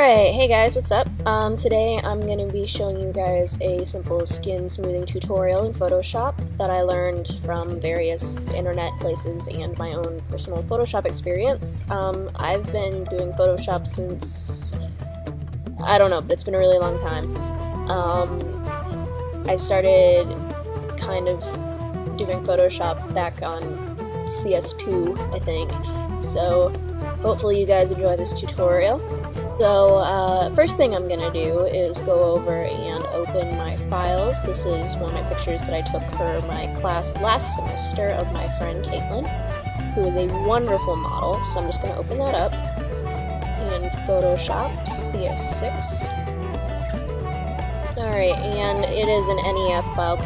Alright, hey guys, what's up? Today I'm going to be showing you guys a simple skin smoothing tutorial in Photoshop that I learned from various internet places and my own personal Photoshop experience. I've been doing Photoshop since, I don't know, it's been a really long time. I started kind of doing Photoshop back on CS2, I think, so hopefully you guys enjoy this tutorial. So, first thing I'm gonna do is go over and open my files. This is one of my pictures that I took for my class last semester of my friend Caitlin, who is a wonderful model. So I'm just gonna open that up in Photoshop CS6. Alright, and it is an NEF file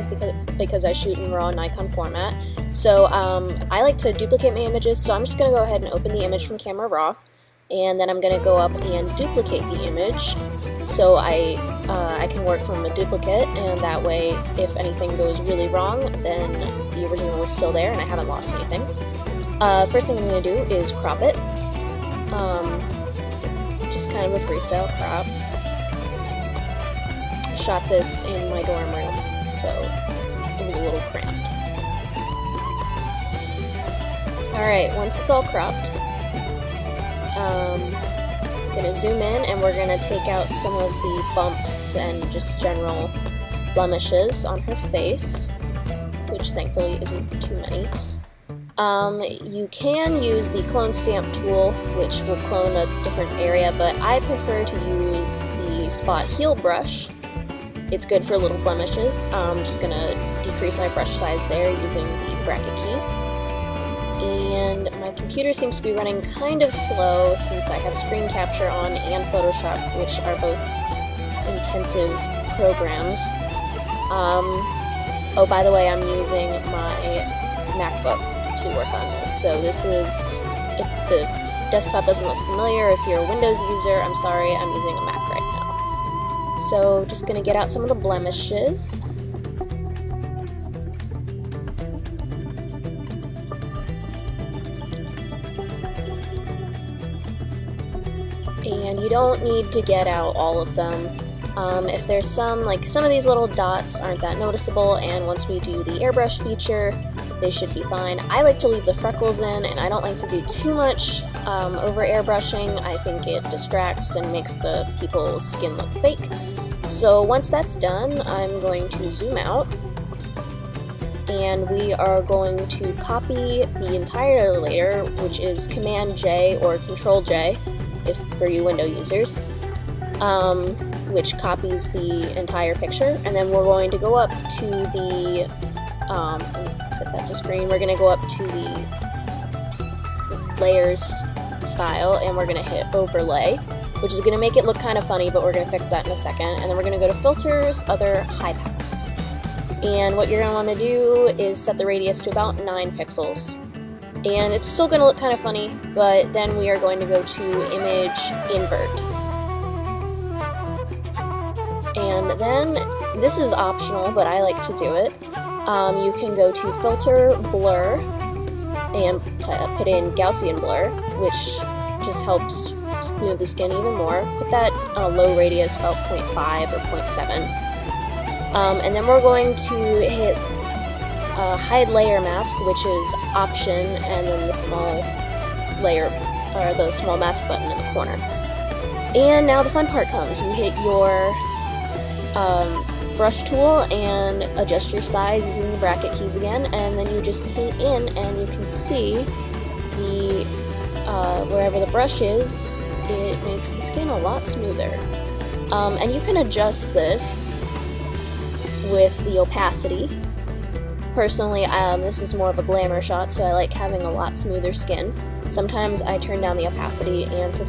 because I shoot in RAW Nikon format. So, I like to duplicate my images, so I'm just gonna go ahead and open the image from Camera Raw. And then I'm going to go up and duplicate the image so I can work from a duplicate, and that way if anything goes really wrong then the original is still there and I haven't lost anything. First thing I'm going to do is crop it. Just kind of a freestyle crop. I shot this in my dorm room, so it was a little cramped. Alright, once it's all cropped, I'm going to zoom in and we're going to take out some of the bumps and just general blemishes on her face, which thankfully isn't too many. You can use the clone stamp tool, which will clone a different area, but I prefer to use the spot heal brush. It's good for little blemishes. I'm just going to decrease my brush size there using the bracket keys. And my computer seems to be running kind of slow since I have screen capture on and Photoshop, which are both intensive programs. Oh, by the way, I'm using my MacBook to work on this. So this is, if the desktop doesn't look familiar, if you're a Windows user, I'm sorry, I'm using a Mac right now. So just gonna get out some of the blemishes. And you don't need to get out all of them. If there's some of these little dots aren't that noticeable, and once we do the airbrush feature, they should be fine. I like to leave the freckles in, and I don't like to do too much over airbrushing. I think it distracts and makes the people's skin look fake. So once that's done, I'm going to zoom out, and we are going to copy the entire layer, which is Command J or Control J, for you window users, which copies the entire picture, and then we're going to go up to the, put that to screen, we're going to go up to the layers style, and we're going to hit overlay, which is going to make it look kind of funny, but we're going to fix that in a second, and then we're going to go to filters, other, high pass, and what you're going to want to do is set the radius to about 9 pixels. And it's still going to look kind of funny, but then we are going to go to Image Invert. And then, this is optional, but I like to do it. You can go to Filter, Blur, and put in Gaussian Blur, which just helps smooth the skin even more. Put that on a low radius, about 0.5 or 0.7. And then we're going to hit Hide Layer Mask, which is Option, and then the small layer, or the small mask button in the corner. And now the fun part comes. You hit your brush tool and adjust your size using the bracket keys again, and then you just paint in, and you can see the wherever the brush is, it makes the skin a lot smoother. And you can adjust this with the opacity. Personally, this is more of a glamour shot, so I like having a lot smoother skin. Sometimes I turn down the opacity, and for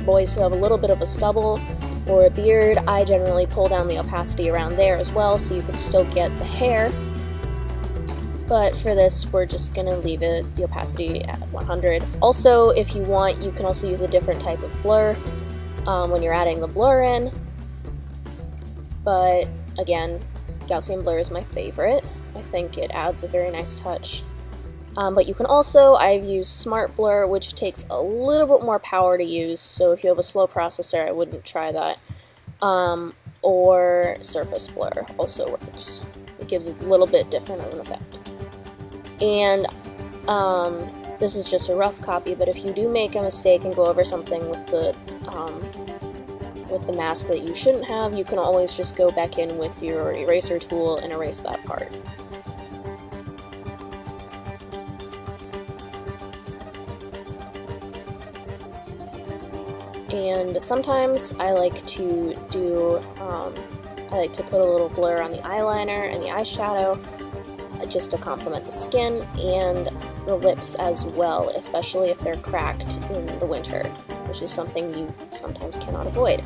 boys who have a little bit of a stubble or a beard, I generally pull down the opacity around there as well, so you can still get the hair. But for this, we're just gonna leave the opacity at 100. Also, if you want, you can also use a different type of blur when you're adding the blur in. But again, Gaussian blur is my favorite. I think it adds a very nice touch. But you can also, I've used Smart Blur, which takes a little bit more power to use, so if you have a slow processor, I wouldn't try that. Or Surface Blur also works. It gives it a little bit different of an effect. And this is just a rough copy, but if you do make a mistake and go over something with the mask that you shouldn't have, you can always just go back in with your eraser tool and erase that part. And sometimes I like to do, I like to put a little blur on the eyeliner and the eyeshadow just to complement the skin and the lips as well, especially if they're cracked in the winter, which is something you sometimes cannot avoid.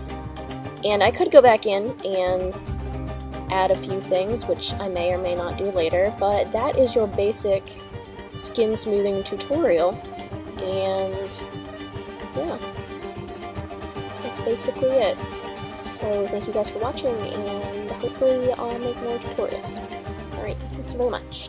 And I could go back in and add a few things, which I may or may not do later, but that is your basic skin smoothing tutorial, and yeah, that's basically it. So thank you guys for watching, and hopefully I'll make more tutorials. Alright, thank you very much.